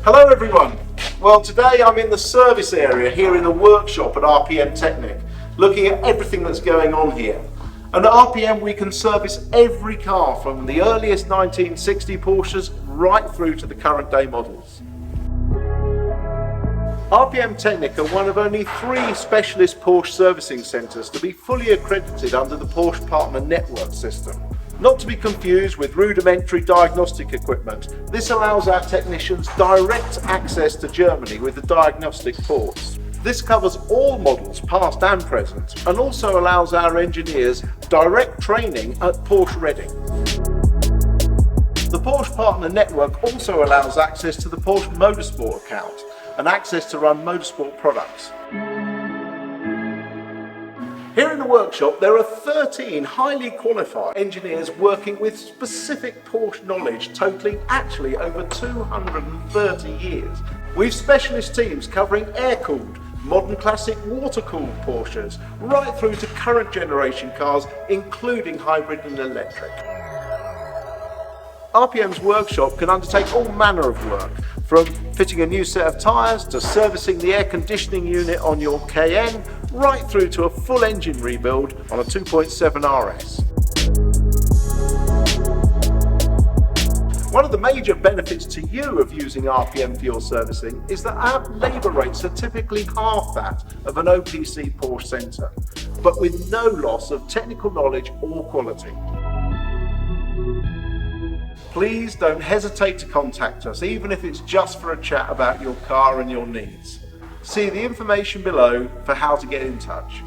Hello everyone. Well, today I'm in the service area here in the workshop at RPM Technik, looking at everything that's going on here. And at RPM we can service every car from the earliest 1960 Porsches right through to the current day models. RPM Technik are one of only 3 specialist Porsche servicing centres to be fully accredited under the Porsche Partner Network system. Not to be confused with rudimentary diagnostic equipment, this allows our technicians direct access to Germany with the diagnostic ports. This covers all models past and present and also allows our engineers direct training at Porsche Reading. The Porsche Partner Network also allows access to the Porsche Motorsport account and access to run motorsport products. Here in the workshop there are 13 highly qualified engineers working with specific Porsche knowledge totaling actually over 230 years. We've specialist teams covering air-cooled, modern classic water-cooled Porsches right through to current generation cars including hybrid and electric. RPM's workshop can undertake all manner of work, from fitting a new set of tyres to servicing the air conditioning unit on your Cayenne, right through to a full engine rebuild on a 2.7 RS. One of the major benefits to you of using RPM for your servicing is that our labour rates are typically half that of an OPC Porsche centre, but with no loss of technical knowledge or quality. Please don't hesitate to contact us, even if it's just for a chat about your car and your needs. See the information below for how to get in touch.